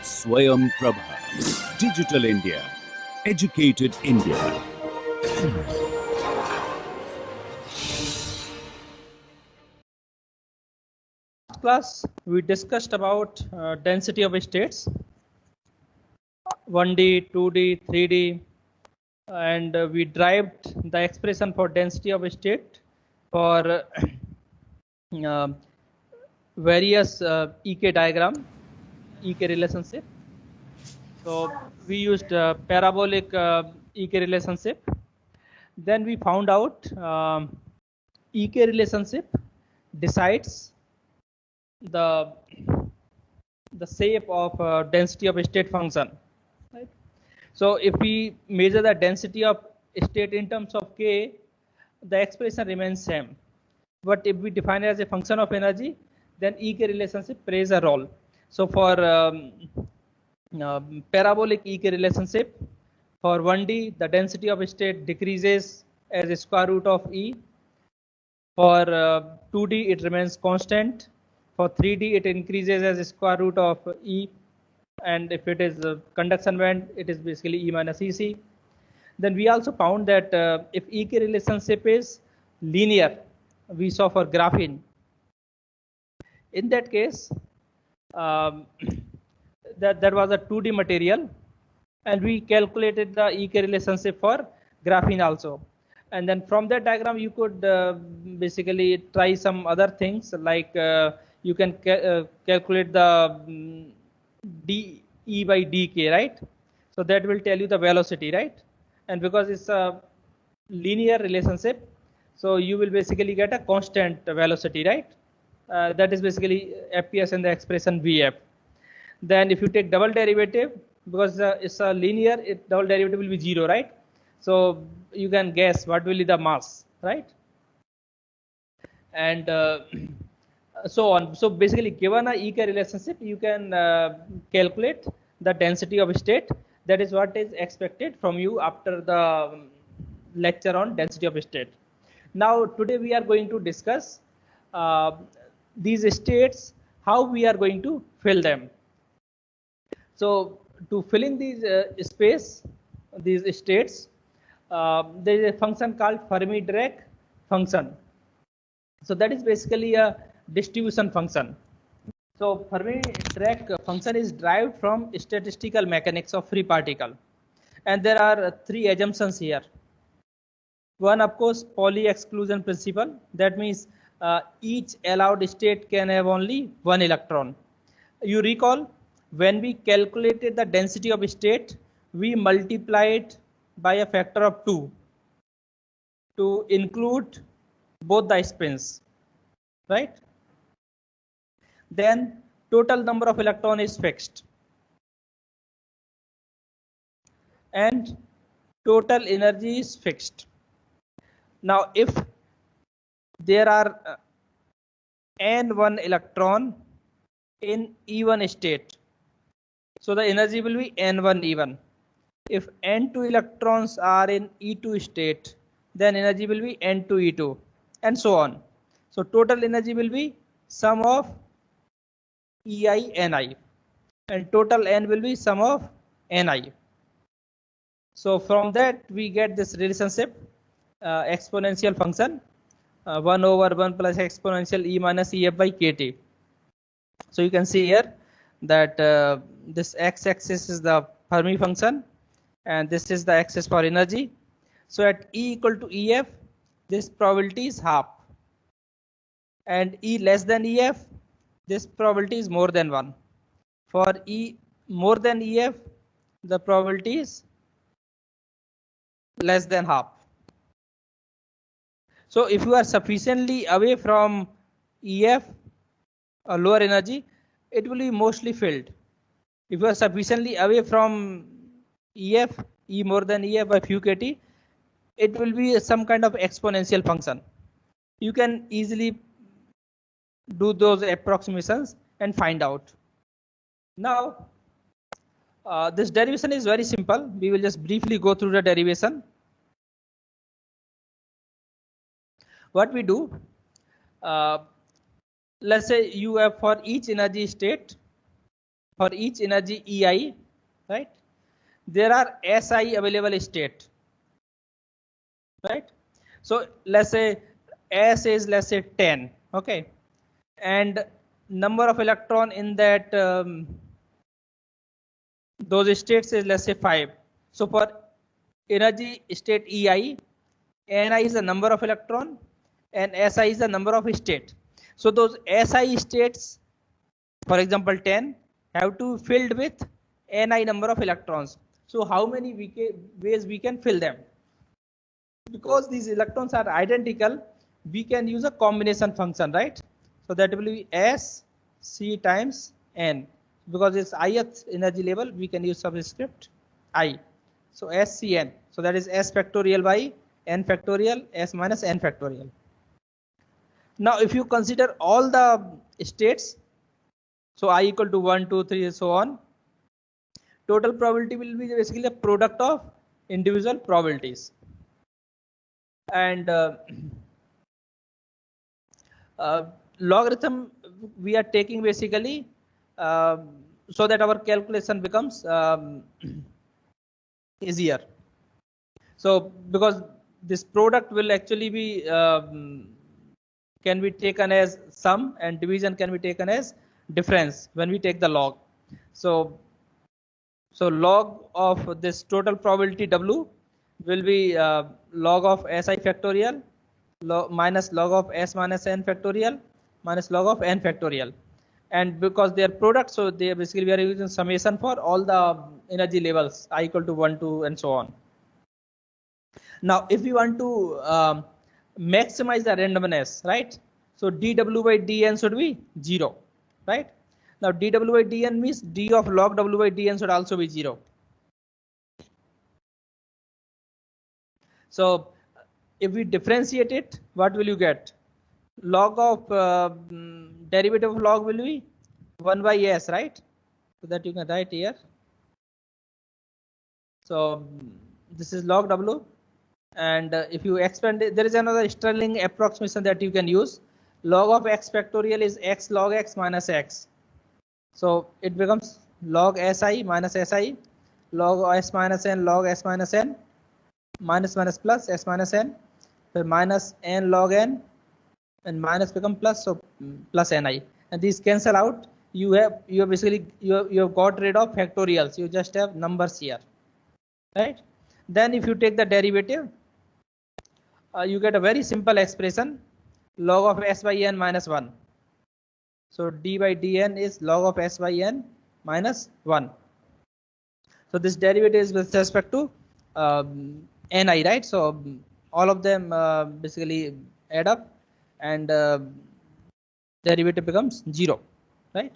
Swayam Prabha, Digital India, Educated India. Class we discussed about density of states, 1D, 2D, 3D, and we derived the expression for density of a state for various EK diagram, EK relationship. So we used parabolic EK relationship. Then we found out EK relationship decides the shape of density of a state function. Right? So if we measure the density of state in terms of K, the expression remains same. But if we define it as a function of energy, then EK relationship plays a role. So for parabolic EK relationship, for 1D, the density of a state decreases as a square root of E. For 2D, it remains constant. For 3D, it increases as a square root of E. And if it is a conduction band, it is basically E minus EC. Then we also found that if EK relationship is linear, we saw for graphene. In that case, that was a 2D material, and we calculated the EK relationship for graphene also. And then from that diagram, you could basically try some other things, like you can calculate the dE by dk, right? So that will tell you the velocity, right? And because it's a linear relationship, so you will basically get a constant velocity, right? That is basically FPS and the expression VF. Then if you take double derivative, because it's a linear, double derivative will be 0, right? So you can guess what will be the mass, right? And so on. So basically, given a EK relationship, you can calculate the density of a state. That is what is expected from you after the lecture on density of a state. Now today we are going to discuss these states, how we are going to fill them. So to fill in these space, these states, there is a function called Fermi Dirac function. So that is basically a distribution function. So Fermi Dirac function is derived from statistical mechanics of free particle, and there are three assumptions here. One, of course, Pauli exclusion principle. That means each allowed state can have only one electron. You recall, when we calculated the density of a state, we multiplied by a factor of 2 to include both the spins, right? Then total number of electron is fixed, and total energy is fixed. Now if there are n1 electron in E1 state, so the energy will be n1 E1. If n2 electrons are in E2 state, then energy will be n2 E2, and so on. So total energy will be sum of EI Ni, and total N will be sum of Ni. So from that we get this relationship, exponential function 1 over 1 plus exponential E minus EF by KT. So you can see here that this x-axis is the Fermi function, and this is the axis for energy. So at E equal to EF, this probability is half, and E less than EF, this probability is more than 1. For E more than EF, the probability is less than half. So if you are sufficiently away from EF, or lower energy, it will be mostly filled. If you are sufficiently away from EF, E more than EF by few kT, it will be some kind of exponential function. You can easily do those approximations and find out. Now this derivation is very simple. We will just briefly go through the derivation. what we do, uh, let's say you have for each energy state, for each energy EI, right, there are SI available state, right? So let's say S is, let's say 10, okay, and number of electron in that those states is, let's say 5. So for energy state EI, Ni is the number of electron and Si is the number of state. So those Si states, for example 10, have to be filled with Ni number of electrons. So how many ways we can fill them? Because these electrons are identical, we can use a combination function, right? So that will be S C times N. Because it's ith energy level, we can use subscript I. So SCN. So that is S factorial by N factorial, S minus N factorial. Now if you consider all the states, so I equal to 1, 2, 3, and so on, total probability will be basically a product of individual probabilities. And logarithm we are taking basically so that our calculation becomes easier. So because this product will actually be can be taken as sum, and division can be taken as difference when we take the log. So log of this total probability W will be log of Si factorial minus log of S minus N factorial minus log of N factorial. And because they are products, so they basically we are using summation for all the energy levels, I equal to 1, 2, and so on. Now if we want to maximize the randomness, right? So dW by dN should be 0, right? Now dW by dN means d of log W by dN should also be 0. So if we differentiate it, what will you get? Log of derivative of log will be 1 by S, right? So that you can write here. So this is log W, and if you expand it, there is another Stirling approximation that you can use. Log of x factorial is x log x minus x. So it becomes log Si minus Si, log S minus N log S minus N, minus minus plus S minus N, then minus N log N, and minus become plus, so plus Ni, and these cancel out. You have basically you have got rid of factorials. You just have numbers here, right? Then if you take the derivative, you get a very simple expression, log of S by N minus 1. So d by dN is log of S by N minus 1. So this derivative is with respect to Ni, right? So all of them basically add up, and derivative becomes 0, right?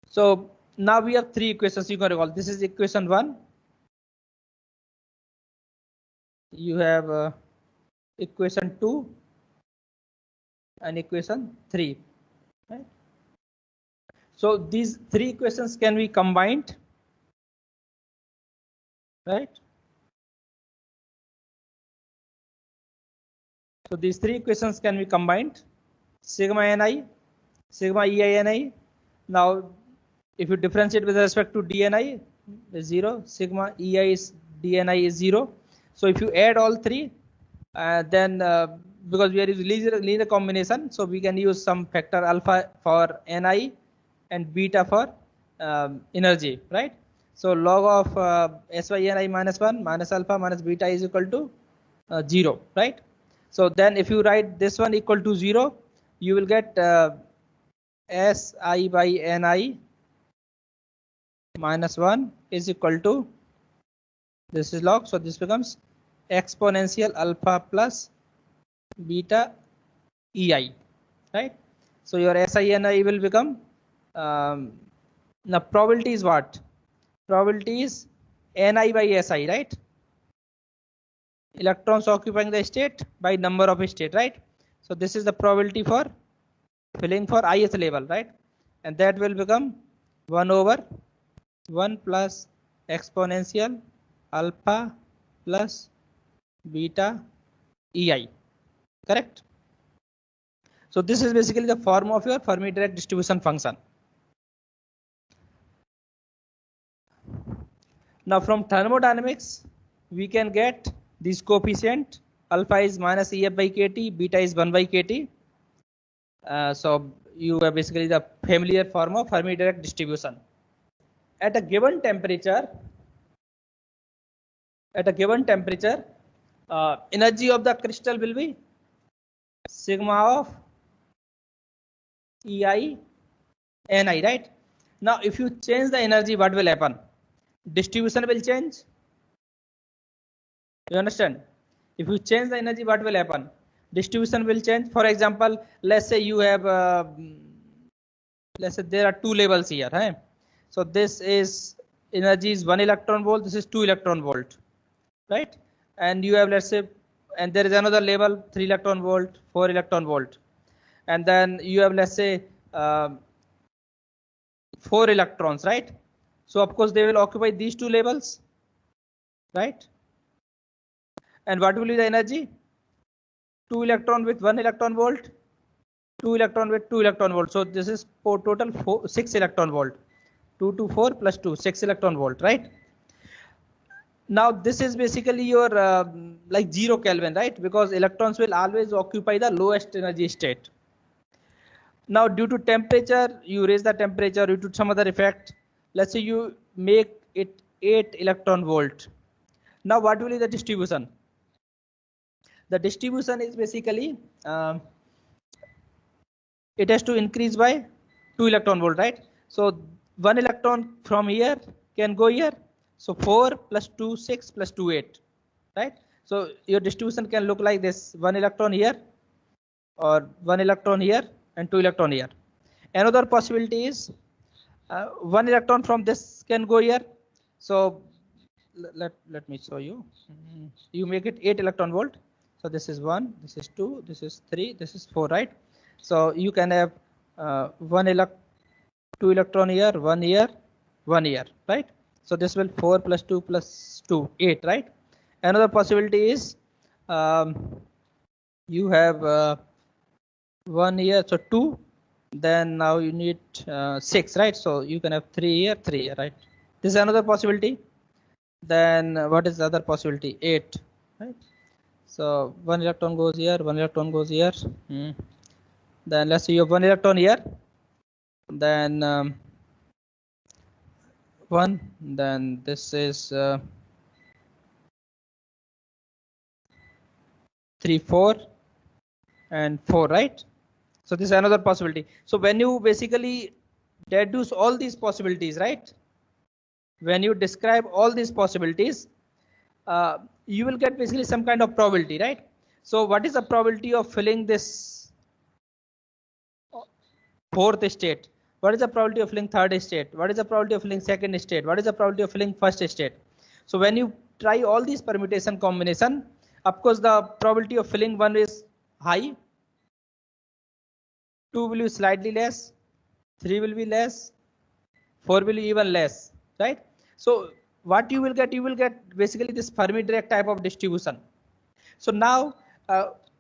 So now we have 3 equations. You can recall this is equation 1. You have equation 2 and equation 3, right? So these 3 equations can be combined, right? So these 3 equations can be combined, sigma Ni, sigma Ei Ni. Now if you differentiate with respect to dni is 0, sigma Ei is dni is 0. So if you add all 3, then because we are using linear combination, so we can use some factor alpha for Ni and beta for energy, right? So log of S by Ni minus 1 minus alpha minus beta is equal to 0, right? So then if you write this one equal to 0, you will get Si by Ni minus 1 is equal to, this is log, so this becomes exponential alpha plus beta Ei, right? So your SINI will become, now probability is what? Probability is Ni by Si, right? Electrons occupying the state by number of state, right? So this is the probability for filling for ith level, right? And that will become 1 over 1 plus exponential alpha plus beta EI, correct? So this is basically the form of your Fermi Dirac distribution function. Now from thermodynamics, we can get this coefficient. Alpha is minus EF by kT, beta is 1 by kT. So you have basically the familiar form of Fermi Dirac distribution. At a given temperature, energy of the crystal will be sigma of EI Ni, right? Now if you change the energy, what will happen? Distribution will change. You understand? If you change the energy, what will happen? Distribution will change. For example, let's say you have let's say there are two levels here, right? So this is energy is 1 electron volt, this is 2 electron volt, right? And you have, let's say, and there is another level 3 electron volt, 4 electron volt, and then you have, let's say, 4 electrons, right? So of course they will occupy these two levels, right? And what will be the energy? 2 electron with 1 electron volt, 2 electron with 2 electron volt. So this is for total 6 electron volt. 2 to 4 plus 2, 6 electron volt, right? Now this is basically your like 0 Kelvin, right? Because electrons will always occupy the lowest energy state. Now due to temperature, you raise the temperature due to some other effect. Let's say you make it 8 electron volt. Now what will be the distribution? The distribution is basically it has to increase by 2 electron volt, right? So 1 electron from here can go here. So 4 plus 2, 6 plus 2, 8, right? So your distribution can look like this: 1 electron here, or 1 electron here, and 2 electron here. Another possibility is 1 electron from this can go here. So let me show you. You make it 8 electron volt. So this is 1, this is 2, this is 3, this is 4, right? So you can have 2 electron here, 1 here, 1 here, right? So this will 4 plus 2 plus 2, 8, right? Another possibility is you have 1 here, so 2. Then now you need 6, right? So you can have 3 here, 3 here, right? This is another possibility. Then what is the other possibility? 8, right? So 1 electron goes here, 1 electron goes here. Then let's say you have 1 electron here, then 1, then this is 3, 4, and 4, right? So this is another possibility. So when you basically deduce all these possibilities, right? When you describe all these possibilities, you will get basically some kind of probability, right? So what is the probability of filling this fourth state? What is the probability of filling third state? What is the probability of filling second state? What is the probability of filling first state? So when you try all these permutation combination, of course the probability of filling one is high, 2 will be slightly less, 3 will be less, 4 will be even less, right? So what you will get basically this Fermi Dirac type of distribution. So now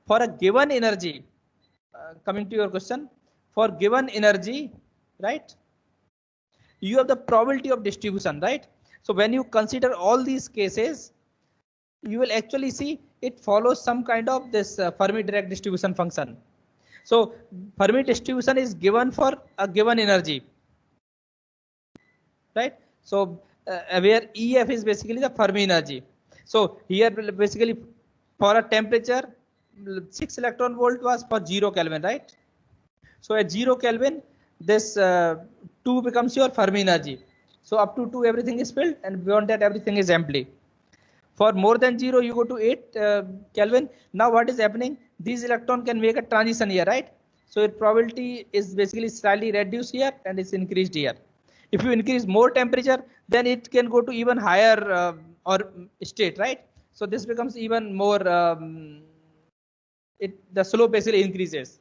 for a given energy, coming to your question, for given energy, right, you have the probability of distribution, right? So when you consider all these cases, you will actually see it follows some kind of this Fermi Dirac distribution function. So Fermi distribution is given for a given energy, right? So where EF is basically the Fermi energy. So here basically for a temperature 6 electron volt was for 0 Kelvin, right? So at 0 Kelvin this 2 becomes your Fermi energy. So up to 2 everything is filled, and beyond that everything is empty. For more than 0 you go to 8 Kelvin. Now what is happening? These electron can make a transition here, right? So its probability is basically slightly reduced here and it's increased here. If you increase more temperature, then it can go to even higher or state, right? So this becomes even more the slope basically increases,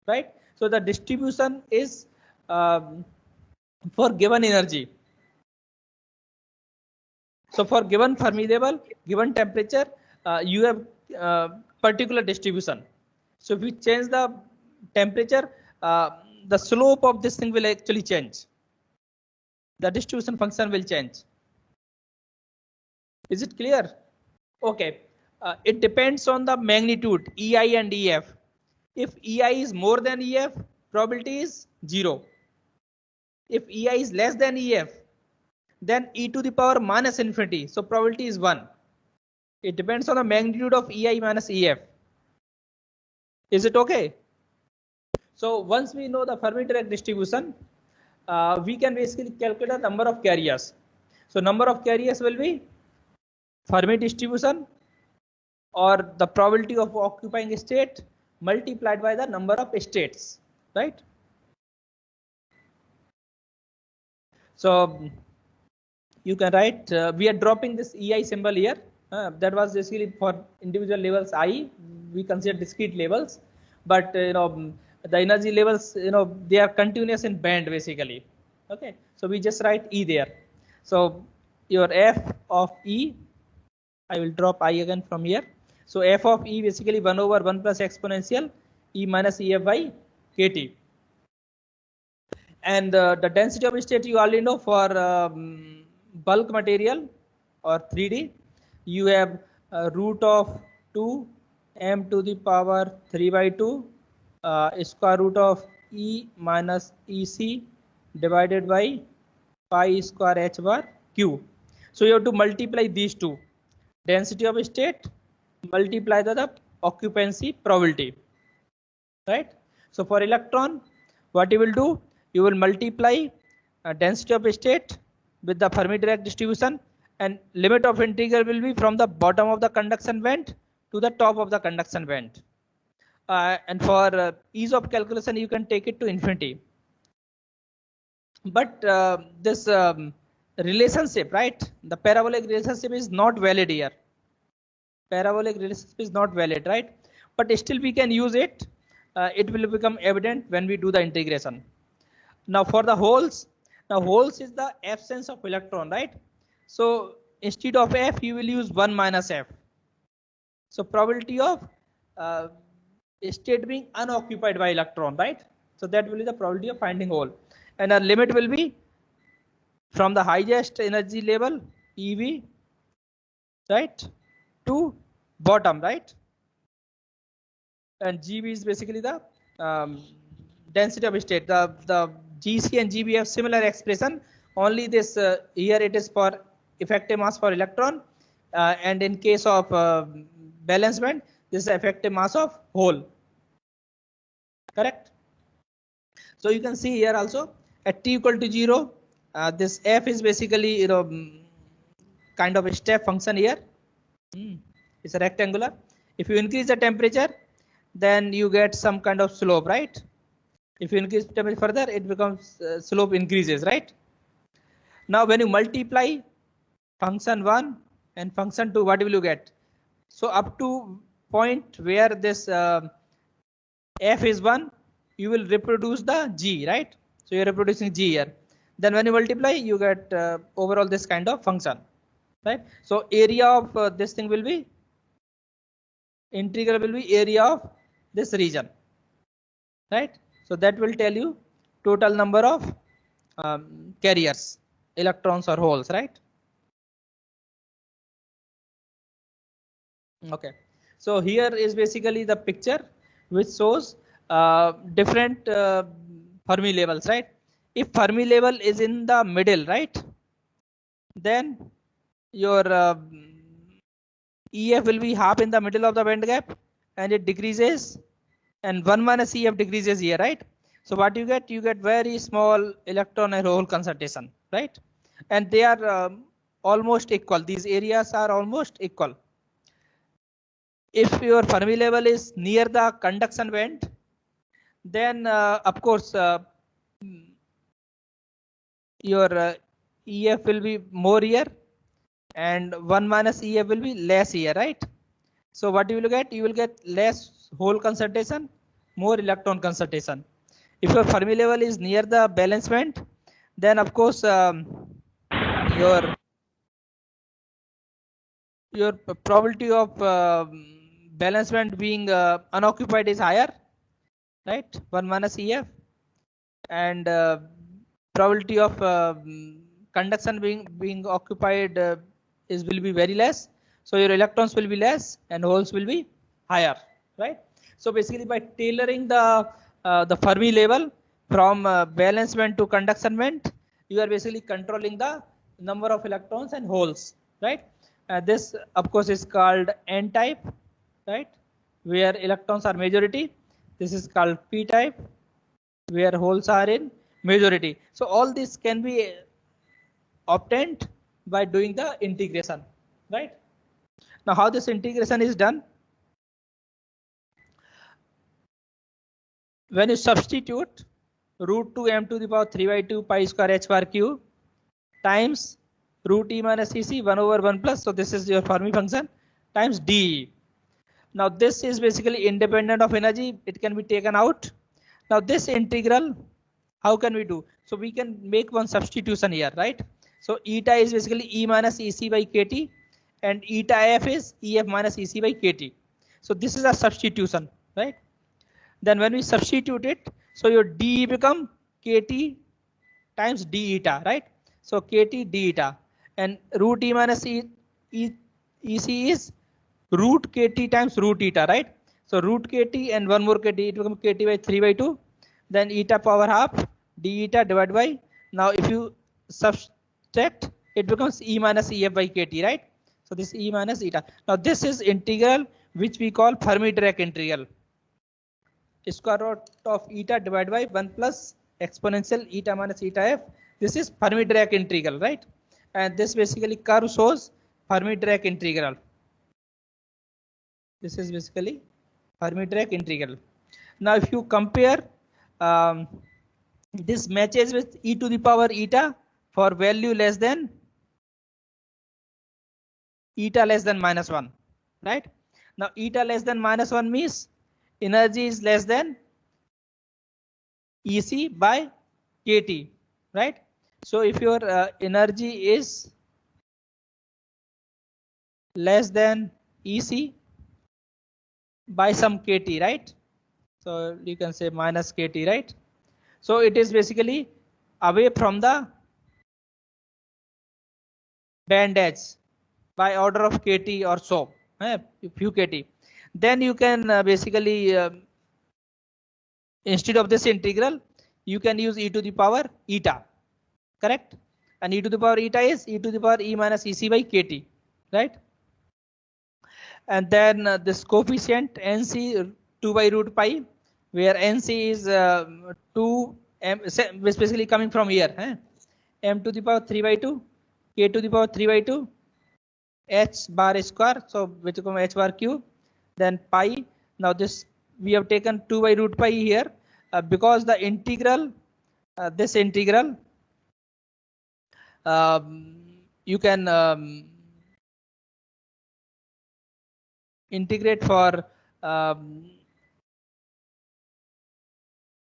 right? So the distribution is for given energy. So for given Fermi level, given temperature, you have particular distribution. So if we change the temperature, the slope of this thing will actually change. The distribution function will change. Is it clear? Okay. It depends on the magnitude EI and EF. If EI is more than EF, probability is 0. If EI is less than EF, then e to the power minus infinity. So probability is 1. It depends on the magnitude of EI minus EF. Is it okay? So once we know the Fermi Dirac distribution, we can basically calculate the number of carriers. So number of carriers will be Fermi distribution or the probability of occupying a state multiplied by the number of states, right? So you can write, we are dropping this EI symbol here. That was basically for individual levels I. We consider discrete levels, but the energy levels, they are continuous in band basically. Okay, so we just write E there. So your F of E, I will drop I again from here. So F of E basically 1 over 1 plus exponential E minus EF by KT. And the density of state you already know for bulk material or 3D. You have root of 2 m to the power 3 by 2 square root of E minus EC divided by pi square h bar q. So you have to multiply these two, density of state multiply the occupancy probability, right? So for electron, what you will do, you will multiply density of state with the Fermi Dirac distribution, and limit of integral will be from the bottom of the conduction band to the top of the conduction band. And for ease of calculation, you can take it to infinity. But this relationship, right? The parabolic relationship is not valid here. Parabolic relationship is not valid, right? But still we can use it. It will become evident when we do the integration. Now for the holes, now holes is the absence of electron, right? So instead of F, you will use 1 minus F. So probability of state being unoccupied by electron, right? So that will be the probability of finding hole. And our limit will be from the highest energy level, EV, right, to bottom, right? And GB is basically the density of state. The GC and GB have similar expression. Only this here it is for effective mass for electron, and in case of valence band, this is effective mass of hole. Correct. So you can see here also at t equal to 0, this F is basically kind of a step function here. It's a rectangular. If you increase the temperature, then you get some kind of slope, right? If you increase temperature further, it becomes slope increases, right? Now when you multiply function 1 and function 2, what will you get? So up to point where this F is 1, you will reproduce the G, right? So you're reproducing G here. Then when you multiply, you get overall this kind of function, right? So area of this thing will be, integral will be area of this region, right? So that will tell you total number of carriers, electrons or holes, right? Okay. So here is basically the picture which shows different Fermi levels, right? If Fermi level is in the middle, right, then your EF will be half in the middle of the band gap, and it decreases, and 1 minus EF decreases here, right? So what you get? You get very small electron and hole concentration, right? And they are almost equal. These areas are almost equal. If your Fermi level is near the conduction band, then of course your EF will be more here, and 1 minus EF will be less here, right? So what you will get? You will get less hole concentration, more electron concentration. If your Fermi level is near the valence band, then of course your your probability of valence band being unoccupied is higher, right? 1 minus EF, and probability of conduction being occupied is will be very less. So your electrons will be less and holes will be higher, right? So basically by tailoring the Fermi level from valence band to conduction band, you are basically controlling the number of electrons and holes, right? This of course is called N type, right? Where electrons are majority. This is called P type, where holes are in majority. So all this can be obtained by doing the integration, right? Now how this integration is done? When you substitute root 2 m to the power 3 by 2 pi square h bar q times root e minus ec 1 over 1 plus, so this is your Fermi function, times d. Now this is basically independent of energy, it can be taken out. Now this integral, how can we do? So we can make one substitution here, right? So eta is basically E minus EC by KT, and eta F is EF minus EC by KT. So this is a substitution, right? Then when we substitute it, so your D become KT times D eta, right? So KT D eta, and root E minus EC is root KT times root eta, right? So root KT and one more KT, it becomes KT by 3 by 2, then eta power half d eta divided by, now if you subtract, it becomes E minus EF by KT, right? So this E minus eta. Now this is integral which we call Fermi Dirac integral. Square root of eta divided by 1 plus exponential eta minus eta f. This is Fermi Dirac integral, right? And this basically curve shows Fermi Dirac integral. This is basically Fermi Dirac integral. Now if you compare this matches with e to the power eta for value less than eta less than minus 1, right? Now eta less than minus 1 means energy is less than EC by KT, right? So if your energy is less than EC by some KT, right? So you can say minus KT, right? So it is basically away from the band edge by order of KT or so, few KT. Then you can basically instead of this integral, you can use e to the power eta, correct? And e to the power eta is e to the power E minus EC by KT, right? And then this coefficient NC 2 by root pi, where NC is 2 m, basically coming from here, m to the power 3 by 2, k to the power 3 by 2, h bar square, so which becomes h bar cube, then pi. Now this we have taken 2 by root pi here because the integral, this integral, you can integrate for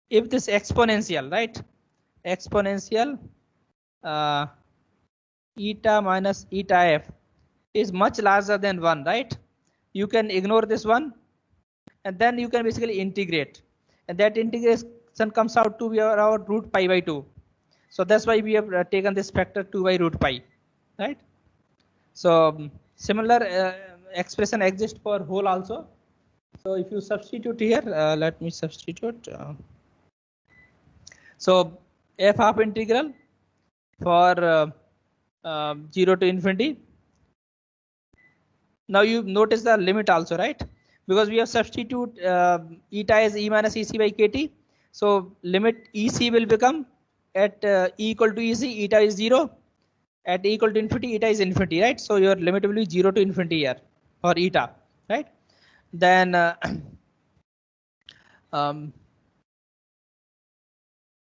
if this exponential, right? Exponential eta minus eta f is much larger than 1, right? You can ignore this one and then you can basically integrate, and that integration comes out to be around root pi by 2. So that's why we have taken this factor 2 by root pi, right? So similar expression exists for hole also. So if you substitute here, let me substitute. So f half integral for 0 to infinity. Now you notice the limit also, right? Because we have substitute eta as E minus EC by KT. So limit EC will become at E equal to EC, eta is 0. At E equal to infinity, eta is infinity, right? So your limit will be 0 to infinity here for eta, right? Then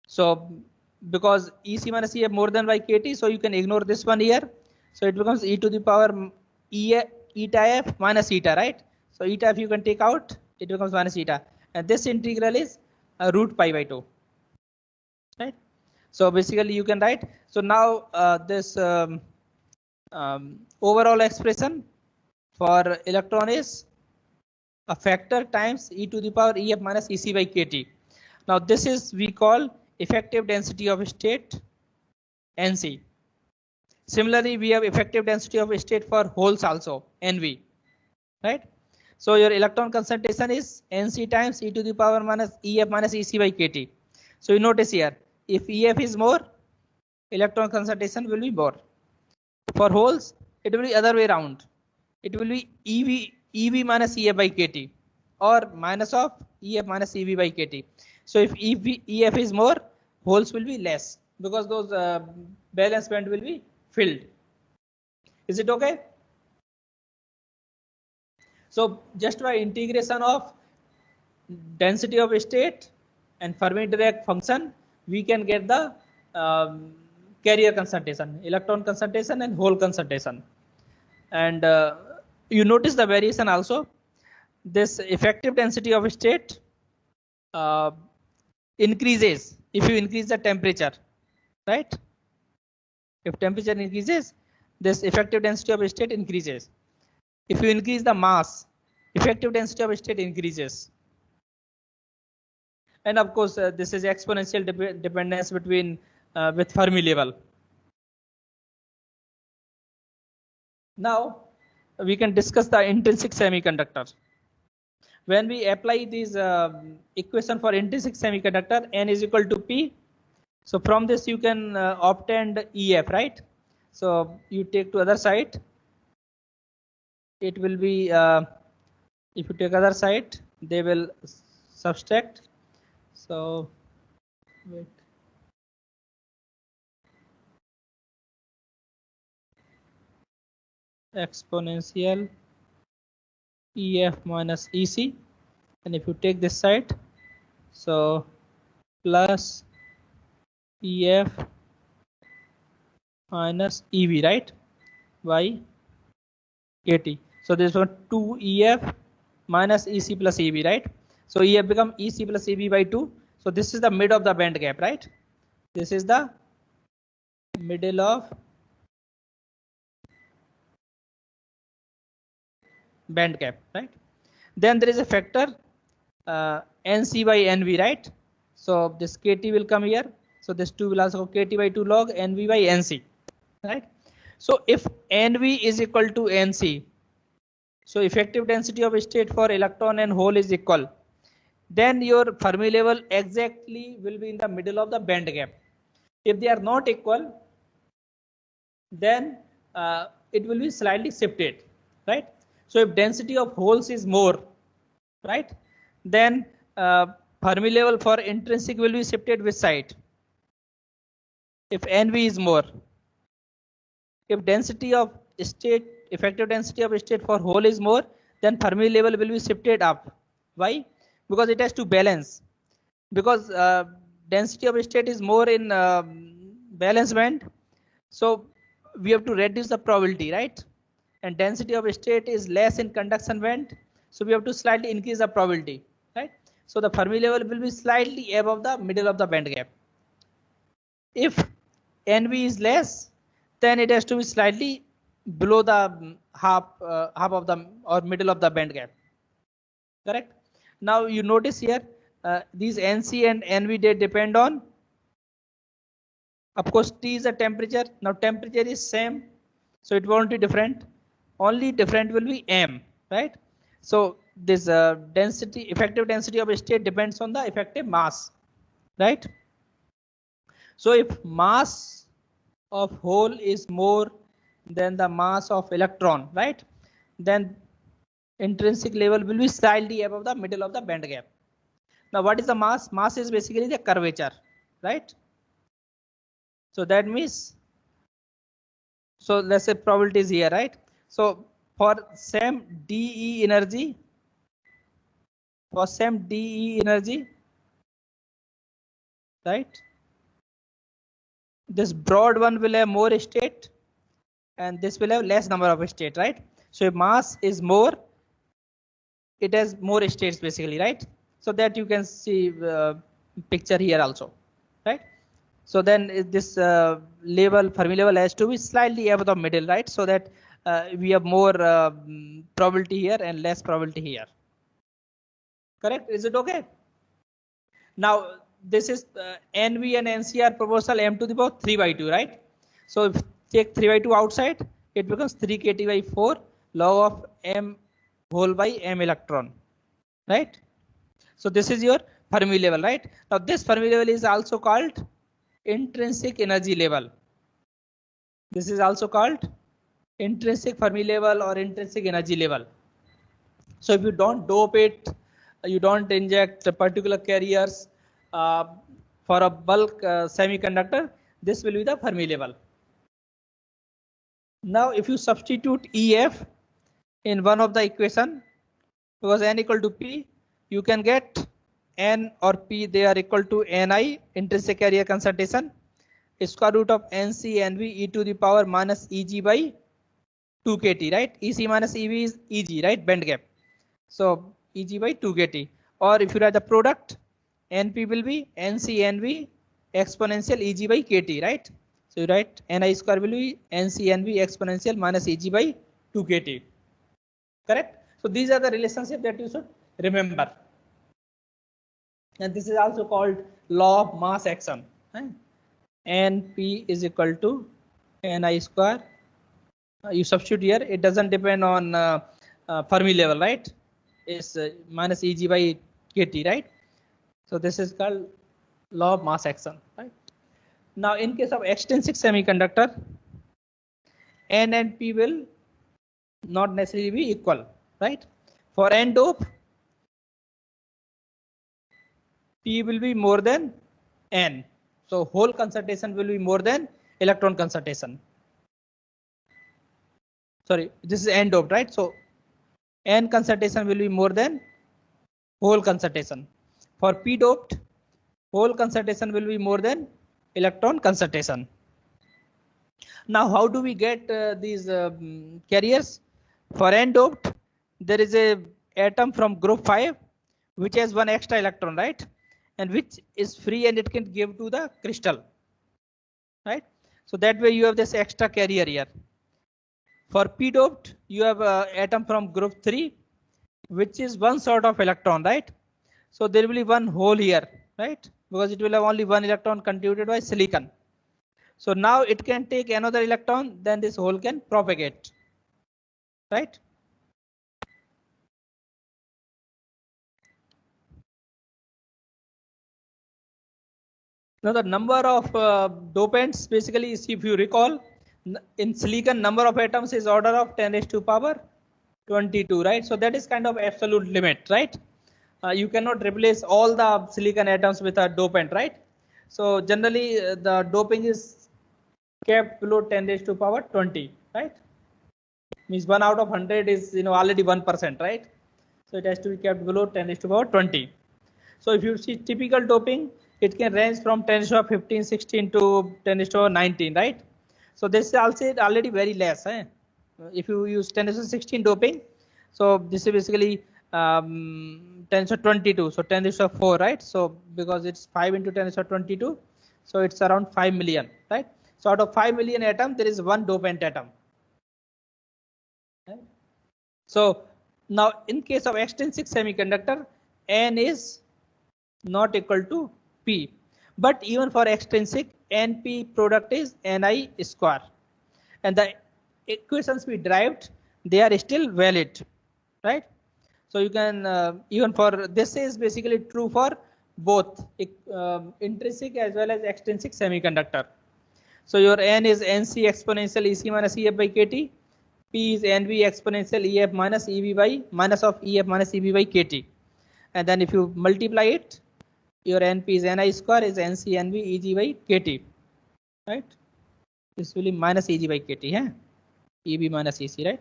so because EC minus EF more than by KT, so you can ignore this one here. So it becomes e to the power eta f minus eta, right? So eta f you can take out, it becomes minus eta, and this integral is root pi by 2, right? So basically you can write. So now this overall expression for electron is a factor times e to the power ef minus ec by kt. Now this is we call effective density of state Nc. Similarly, we have effective density of state for holes also, Nv, right? So your electron concentration is Nc times e to the power minus Ef minus Ec by kT. So you notice here, if Ef is more, electron concentration will be more. For holes, it will be other way around. It will be Ev minus Ef by kT, or minus of Ef minus Ev by kT. So if Ef is more, holes will be less, because those valence band will be filled. Is it okay? So just by integration of density of state and Fermi Dirac function, we can get the carrier concentration, electron concentration and hole concentration. And you notice the variation also. This effective density of state increases if you increase the temperature, right? If temperature increases, this effective density of state increases. If you increase the mass, effective density of state increases. And of course, this is exponential dependence between with Fermi level. Now we can discuss the intrinsic semiconductor. When we apply this equation for intrinsic semiconductor, n is equal to p. So from this you can obtain the EF, right? So you take to other side. It will be if you take other side, they will subtract. So wait. Exponential EF minus EC, and if you take this side, so plus EF minus EV, right, by KT. So this one 2 EF minus EC plus EV, right? So EF become EC plus EV by 2. So this is the mid of the band gap, right? This is the middle of band gap, right? Then there is a factor NC by NV, right? So this KT will come here. So this 2 will also go KT by 2 log NV by NC, right? So if NV is equal to NC, so effective density of state for electron and hole is equal, then your Fermi level exactly will be in the middle of the band gap. If they are not equal, then it will be slightly shifted, right? So if density of holes is more, right, then Fermi level for intrinsic will be shifted which side? If NV is more. If density of state, effective density of state for hole is more, then Fermi level will be shifted up. Why? Because it has to balance. Because density of state is more in valence band, so we have to reduce the probability, right? And density of state is less in conduction band, so we have to slightly increase the probability, right? So the Fermi level will be slightly above the middle of the band gap. If NV is less, then it has to be slightly below the half of the or middle of the band gap, correct? Now you notice here these NC and NV, they depend on, of course, T is a temperature. Now temperature is same, so it won't be different. Only different will be M, right? So this density, effective density of state depends on the effective mass, right? So if mass of hole is more than the mass of electron, right, then intrinsic level will be slightly above the middle of the band gap. Now what is the mass? Mass is basically the curvature, right? So that means, so let's say probability is here, right? So for same DE energy, right, this broad one will have more state and this will have less number of state, right? So if mass is more, it has more states basically, right? So that you can see picture here also, right? So then this level, Fermi level has to be slightly above the middle, right? So that we have more probability here and less probability here. Correct? Is it okay? Now this is NV and NC are proportional m to the power 3 by 2, right? So if take 3 by 2 outside, it becomes 3 kT by 4 log of m whole by m electron, right? So this is your Fermi level, right? Now this Fermi level is also called intrinsic energy level. This is also called intrinsic Fermi level or intrinsic energy level. So if you don't dope it, you don't inject particular carriers for a bulk semiconductor, this will be the Fermi level. Now if you substitute EF in one of the equation, because n equal to P, you can get N or P, they are equal to Ni, intrinsic carrier concentration, square root of Nc Nv e to the power minus Eg by 2 kT, right? Ec minus Ev is Eg, right? Band gap. So Eg by 2 kT. Or if you write the product, Np will be Nc Nv exponential Eg by kT, right? So you write Ni square will be Nc Nv exponential minus Eg by 2 kT. Correct? So these are the relationships that you should remember. And this is also called law of mass action. Right? Np is equal to Ni square. You substitute here, it doesn't depend on Fermi level, right? It's minus Eg by kT, right? So this is called law of mass action, right? Now in case of extrinsic semiconductor, N and P will not necessarily be equal, right? For N dope, P will be more than N. So hole concentration will be more than electron concentration. Sorry, this is N doped, right? So N concentration will be more than hole concentration. For P doped, hole concentration will be more than electron concentration. Now how do we get these carriers? For N doped, there is a atom from group 5 which has one extra electron, right? And which is free and it can give to the crystal, right? So that way you have this extra carrier here. For P doped, you have an atom from group 3 which is one sort of electron, right? So there will be one hole here, right? Because it will have only one electron contributed by silicon. So now it can take another electron, then this hole can propagate, right? Now the number of dopants basically is, if you recall, in silicon number of atoms is order of 10 raised to power 22, right? So that is kind of absolute limit, right? You cannot replace all the silicon atoms with a dopant, right? So generally the doping is kept below 10 raised to power 20, right? Means 1 out of 100 is already 1%, right? So it has to be kept below 10 raised to power 20. So if you see typical doping, it can range from 10 raised to power 15, 16 to 10 raised to power 19, right? So this is also already very less. If you use 10 raised to 16 doping, so this is basically 10 raised to 22, so 10 raised to 4, right? So because it's 5 into 10 raised to 22, so it's around 5 million, right? So out of 5 million atoms, there is one dopant atom. Right? So now in case of extrinsic semiconductor, N is not equal to P. But even for extrinsic, NP product is Ni square. And the equations we derived, they are still valid, right? So you can, even for, this is basically true for both intrinsic as well as extrinsic semiconductor. So your N is Nc exponential Ec minus Ef by kT. P is Nv exponential Ef minus Ev by minus of Ef minus Ev by kT. And then if you multiply it, your Np is Ni square is Nc Nv Eg by kT, right? This will be minus Eg by kT, yeah? Eb minus Ec, right?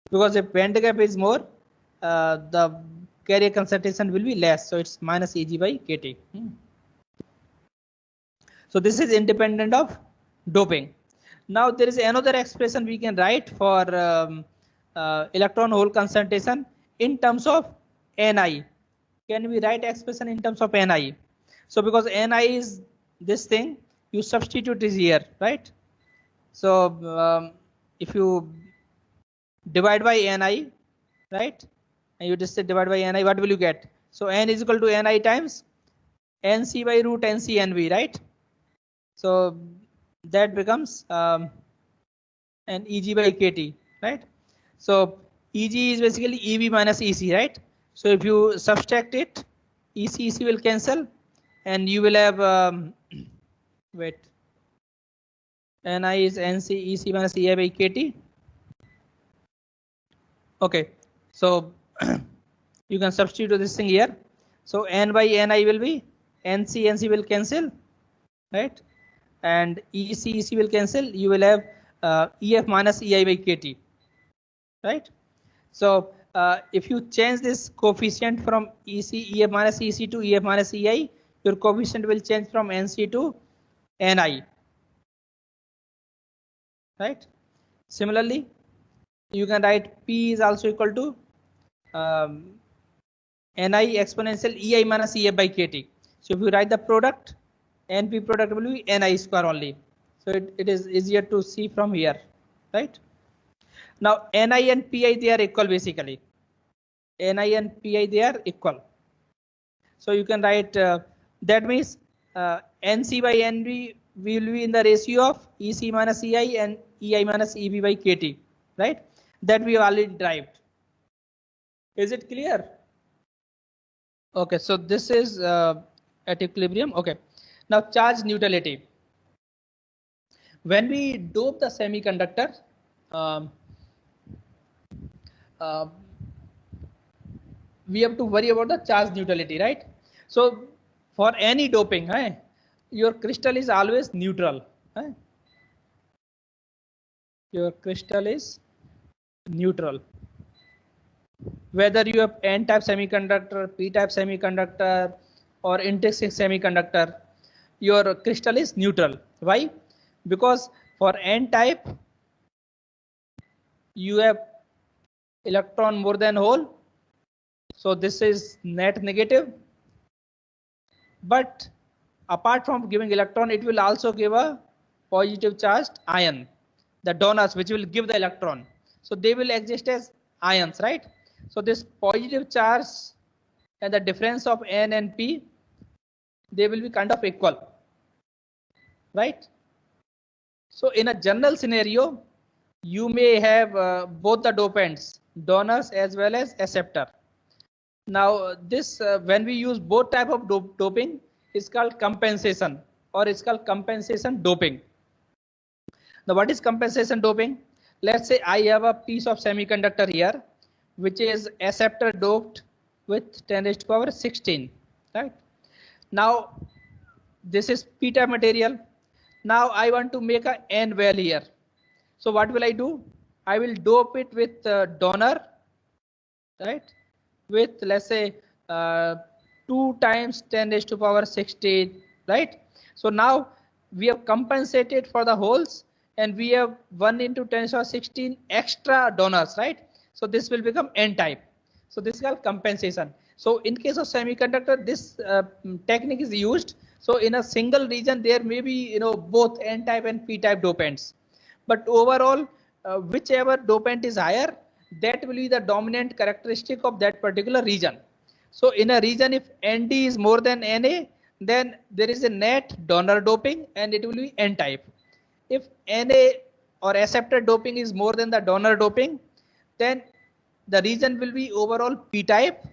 Because if band gap is more, the carrier concentration will be less, so it's minus Eg by kT. So this is independent of doping. Now there is another expression we can write for electron hole concentration in terms of Ni. Can we write expression in terms of Ni? So because Ni is this thing, you substitute is here, right? So if you divide by Ni, right, and you just say divide by Ni, what will you get? So N is equal to Ni times Nc by root Nc Nv, right? So that becomes an Eg by Kt, right? So Eg is basically Ev minus Ec, right? So if you subtract it, Ec will cancel, and you will have wait, Ni is Nc Ec minus Ei by Kt. Okay, so you can substitute this thing here. So N by Ni will be Nc will cancel, right? And Ec will cancel. You will have Ef minus Ei by Kt, right? So if you change this coefficient from Ef minus Ec to Ef minus Ei, your coefficient will change from Nc to Ni, right? Similarly, you can write P is also equal to Ni exponential Ei minus Ef by Kt. So if you write the product, NP product will be Ni square only. So it is easier to see from here, right? Now Ni and Pi, they are equal basically. Ni and Pi, they are equal. So you can write that means Nc by Nv will be in the ratio of Ec minus Ei and Ei minus Ev by Kt, right? That we have already derived. Is it clear? Okay, so this is at equilibrium. Okay, now charge neutrality. When we dope the semiconductor, we have to worry about the charge neutrality, right? So for any doping, your crystal is always neutral. Your crystal is neutral. Whether you have N-type semiconductor, P-type semiconductor, or intrinsic semiconductor, your crystal is neutral. Why? Because for N-type, you have electron more than hole. So this is net negative. But apart from giving electron, it will also give a positive charged ion, the donors, which will give the electron. So they will exist as ions, right? So this positive charge and the difference of N and P, they will be kind of equal, right? So in a general scenario, you may have both the dopants, donors as well as acceptor. Now this when we use both type of doping is called compensation, or it's called compensation doping. Now what is compensation doping? Let's say I have a piece of semiconductor here, which is acceptor doped with 10 raised to power 16, right? Now this is p-type material. Now I want to make a n value here. So what will I do? I will dope it with donor, right? With let's say 2 times 10 raised to power 16, right? So now we have compensated for the holes, and we have 1 into 10 to the power 16 extra donors, right? So this will become n-type. So this is called compensation. So in case of semiconductor, this technique is used. So in a single region, there may be both n-type and p-type dopants. But overall, whichever dopant is higher, that will be the dominant characteristic of that particular region. So in a region, if Nd is more than Na, then there is a net donor doping and it will be n-type. If Na or acceptor doping is more than the donor doping, then the region will be overall p-type,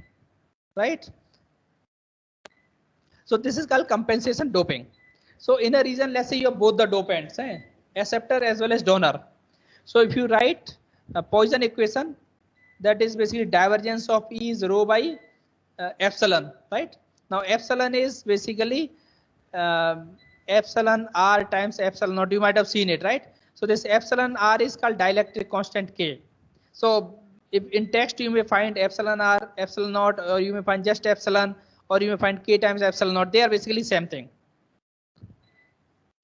right? So this is called compensation doping. So in a region, let's say you have both the dopants, acceptor as well as donor. So if you write a Poisson equation, that is basically divergence of E is rho by epsilon, right? Now epsilon is basically epsilon r times epsilon naught. You might have seen it, right? So this epsilon r is called dielectric constant K. So if in text you may find epsilon r, epsilon naught, or you may find just epsilon, or you may find K times epsilon naught. They are basically same thing.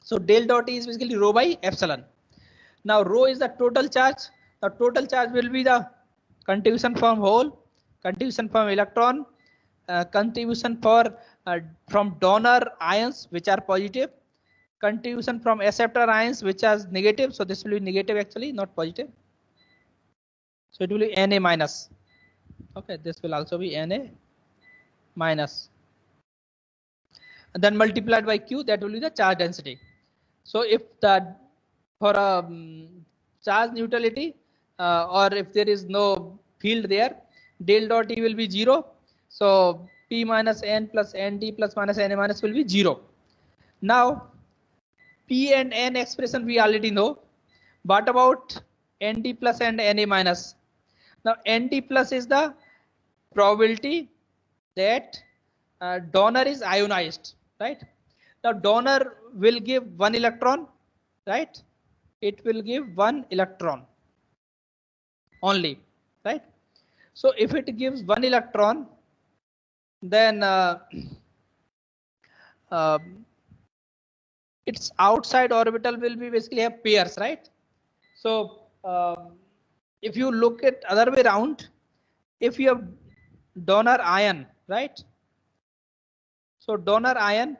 So del dot E is basically rho by epsilon. Now rho is the total charge. The total charge will be the contribution from hole, contribution from electron, contribution from donor ions which are positive, contribution from acceptor ions which are negative, so this will be negative actually, not positive. So it will be Na minus. Okay, this will also be Na minus. And then multiplied by Q, that will be the charge density. So if the for a charge neutrality or if there is no field there, del dot E will be 0. So P minus N plus Nd plus minus Na minus will be 0. Now P and N expression we already know. What about Nd plus and Na minus? Now Nd plus is the probability that donor is ionized, right? Now donor will give 1 electron, right? It will give 1 electron only, right? So if it gives 1 electron, then its outside orbital will be basically have pairs, right? So if you look at other way around, if you have donor ion, right? So donor ion,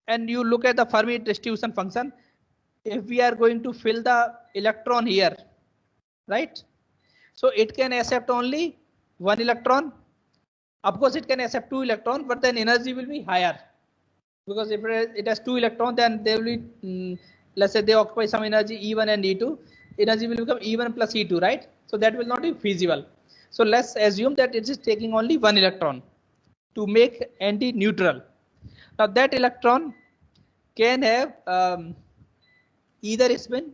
and you look at the Fermi distribution function, if we are going to fill the electron here, right? So it can accept only 1 electron. Of course, it can accept 2 electrons, but then energy will be higher. Because if it has 2 electrons, then they will be, let's say they occupy some energy E1 and E2. Energy will become E1 plus E2, right? So that will not be feasible. So let's assume that it is taking only 1 electron to make anti-neutral. Now that electron can have either spin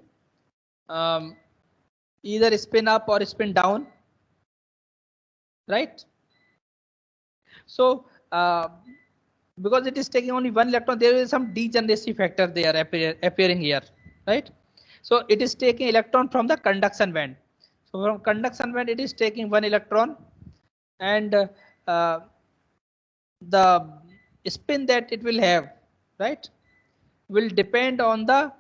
up or spin down, right? So because it is taking only 1 electron, there is some degeneracy factor there appearing here, right? So it is taking electron from the conduction band. So from conduction band it is taking 1 electron, and the spin that it will have, right, will depend on the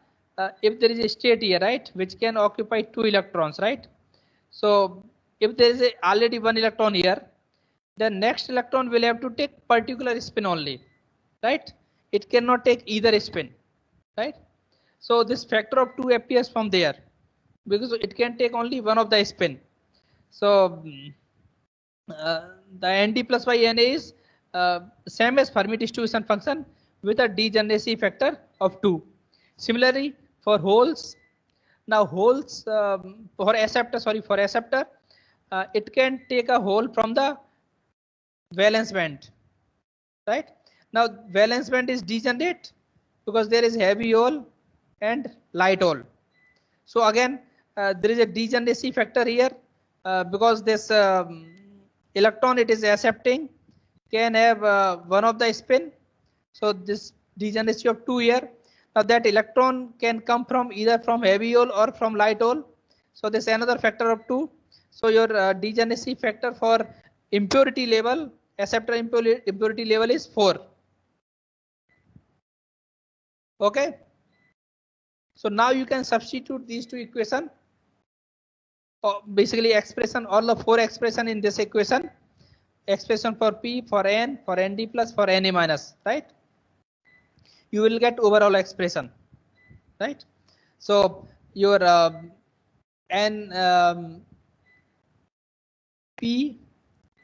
if there is a state here, right, which can occupy 2 electrons, right? So if there is already 1 electron here, the next electron will have to take particular spin only, right? It cannot take either spin, right? So this factor of 2 appears from there because it can take only one of the spin. So the Nd plus by Na is same as Fermi distribution function with a degeneracy factor of 2. Similarly for holes, now holes for acceptor, it can take a hole from the valence band, right? Now valence band is degenerate because there is heavy hole and light hole. So again there is a degeneracy factor here because this electron it is accepting can have one of the spin. So this degeneracy of 2 here. Now that electron can come from either from heavy hole or from light hole. So this is another factor of 2. So your degeneracy factor for impurity level, acceptor impurity level is 4. Okay. So now you can substitute these two equations. Basically expression, all the 4 expression in this equation, expression for P, for N, for Nd plus, for Na minus, right? You will get overall expression, right? So your N P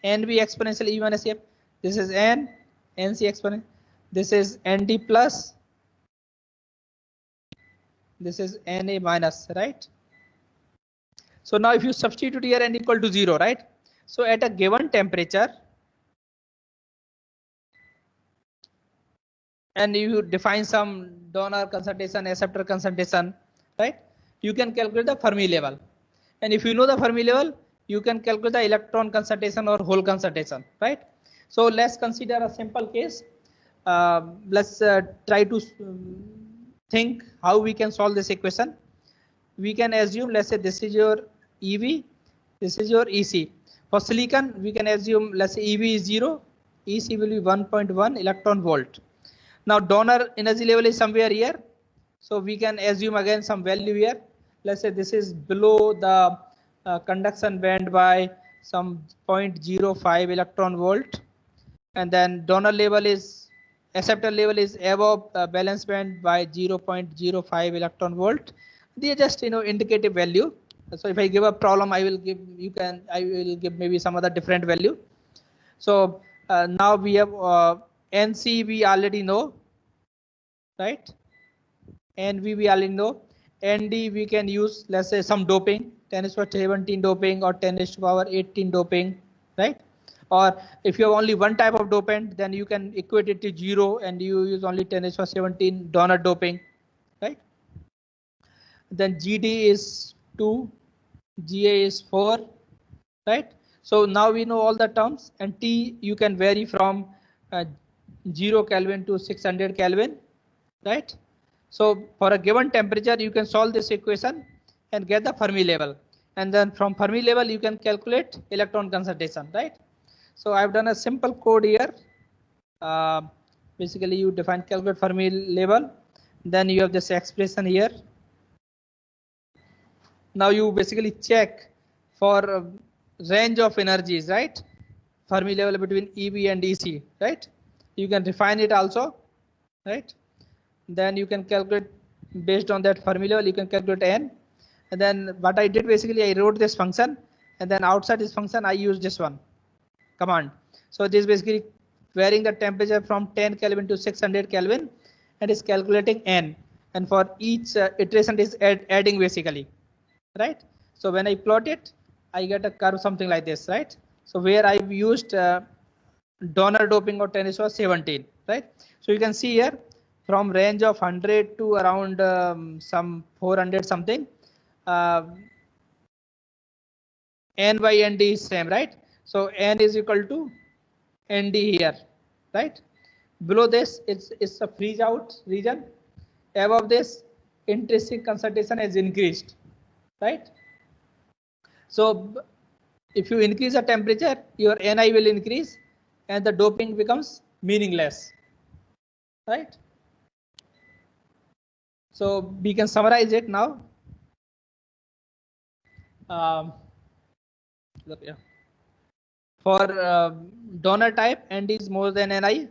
Nb exponential E1 SCF, this is N Nc exponent, this is Nd plus, this is Na minus, right? So now if you substitute here N equal to 0, right? So at a given temperature, and you define some donor concentration, acceptor concentration, right? You can calculate the Fermi level. And if you know the Fermi level, you can calculate the electron concentration or hole concentration, right? So let's consider a simple case. Let's try to think how we can solve this equation. We can assume, let's say this is your EV, this is your EC. For silicon, we can assume, let's say EV is 0, EC will be 1.1 electron volt. Now donor energy level is somewhere here. So we can assume again some value here. Let's say this is below the conduction band by some 0.05 electron volt. And then donor level is acceptor level is above valence band by 0.05 electron volt. They are just indicative value. So if I give a problem, I will give maybe some other different value. So now we have NC we already know, right? NV we already know. ND we can use, let's say, some doping, 10 to the power 17 doping or 10 to the power 18 doping, right? Or if you have only one type of dopant, then you can equate it to 0 and you use only 10 to the power 17 donor doping, right? Then GD is 2, GA is 4, right? So now we know all the terms, and T you can vary from 0 Kelvin to 600 Kelvin, right? So for a given temperature, you can solve this equation and get the Fermi level. And then from Fermi level, you can calculate electron concentration, right? So I've done a simple code here. Basically, you define calculate Fermi level. Then you have this expression here. Now you basically check for range of energies, right? Fermi level between EV and EC, right? You can refine it also, right? Then you can calculate based on that Fermi level, you can calculate N. And then what I did basically, I wrote this function, and then outside this function, I used this one command. So this is basically varying the temperature from 10 Kelvin to 600 Kelvin, and is calculating N. And for each iteration, is adding basically, right? So when I plot it, I get a curve something like this, right? So where I've used donor doping or 10 to the power 17, right? So you can see here, from range of 100 to around some 400 something, N by ND is same, right? So N is equal to ND here, right? Below this, it's a freeze out region. Above this, intrinsic concentration has increased, right? So if you increase the temperature, your Ni will increase and the doping becomes meaningless, right? So we can summarize it now. For donor type, Nd is more than Ni.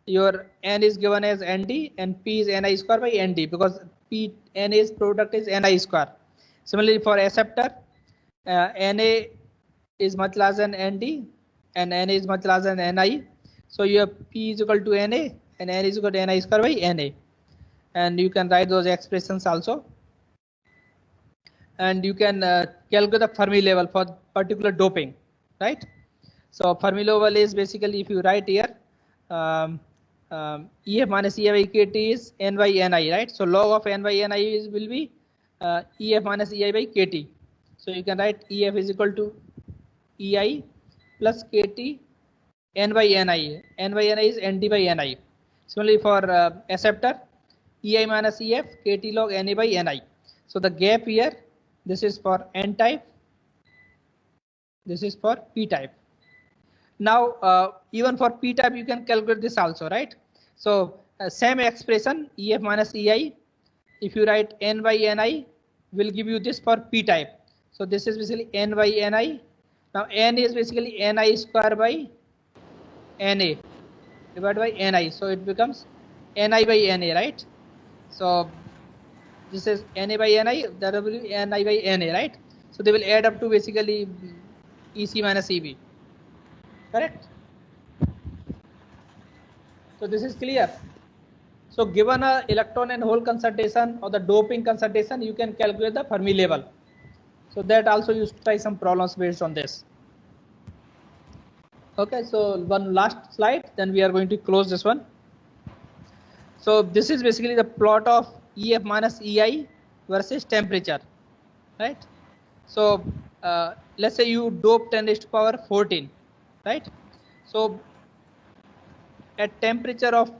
Your N is given as Nd and P is Ni square by Nd, because P Na's product is Ni square. Similarly, for acceptor, Na is much larger than Nd and Na is much larger than Ni. So your P is equal to Na and N is equal to Ni square by Na. And you can write those expressions also. And you can calculate the Fermi level for particular doping, right? So Fermi level is basically, if you write here, EF minus EI by KT is N by Ni, right? So log of N by Ni will be EF minus EI by KT. So you can write EF is equal to EI plus KT N by Ni. N by Ni is Nd by Ni. Similarly for acceptor, EI minus EF KT log Na by Ni. So the gap here, this is for N type, this is for P type. Now even for P type you can calculate this also, right? So same expression, EF minus EI, if you write N by Ni, will give you this for P type. So this is basically N by Ni. Now N is basically Ni square by Na divided by Ni. So it becomes Ni by Na, right? So this is Na by Ni, that will be Ni by Na, right? So they will add up to basically EC minus EB, correct? So this is clear. So given a electron and hole concentration or the doping concentration, you can calculate the Fermi level. So that also you try some problems based on this. Okay, so one last slide, then we are going to close this one. So this is basically the plot of EF minus EI versus temperature, right? So let's say you dope 10 raised to power 14, right? So at temperature of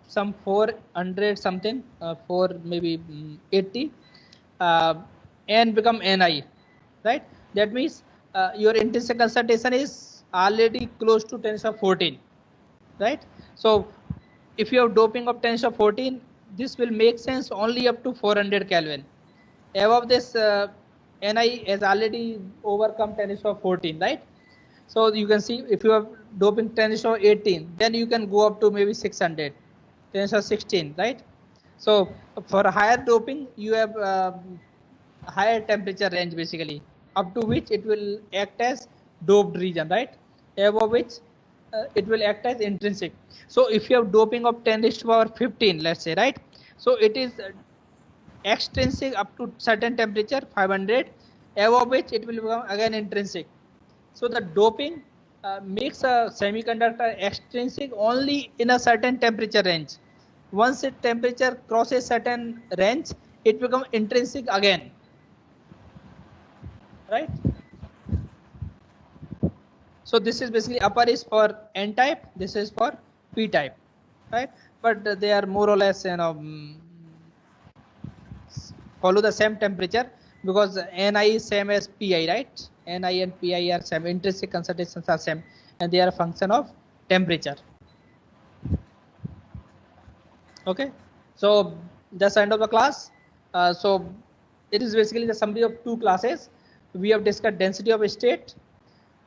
some 400 something, 4 maybe 80, N become Ni, right? That means your intrinsic concentration is already close to 10 to the power 14, right? So if you have doping of 10 to the power 14, this will make sense only up to 400 Kelvin. Above this, Ni has already overcome 10 to the power 14, right? So you can see if you have doping 10 to the power 18, then you can go up to maybe 600. 10^16, right? So for higher doping, you have higher temperature range basically, up to which it will act as doped region, right? Above which it will act as intrinsic. So if you have doping of 10 raised to power 15, let's say, right? So it is extrinsic up to certain temperature 500, above which it will become again intrinsic. So the doping makes a semiconductor extrinsic only in a certain temperature range. Once its temperature crosses certain range, it becomes intrinsic again, right? So this is basically upper is for N type, this is for P type, right? But they are more or less, follow the same temperature, because Ni is same as Pi, right? Ni and Pi are same, intrinsic concentrations are same, and they are a function of temperature. Okay, so that's the end of the class. So it is basically the summary of two classes. We have discussed density of state,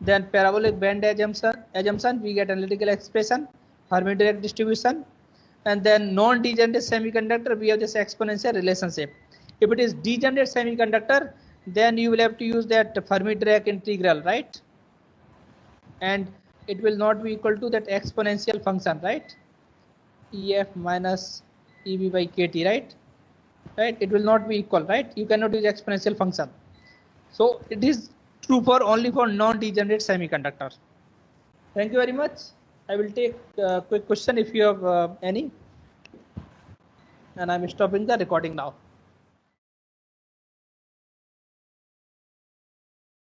then parabolic band assumption, we get analytical expression, Fermi Dirac distribution, and then non-degenerate semiconductor, we have this exponential relationship. If it is degenerate semiconductor, then you will have to use that Fermi Dirac integral, right? And it will not be equal to that exponential function, right? EF minus EB by KT, right? Right? It will not be equal, right? You cannot use exponential function. So it is true for only for non-degenerate semiconductor. Thank you very much. I will take a quick question if you have any. And I'm stopping the recording now.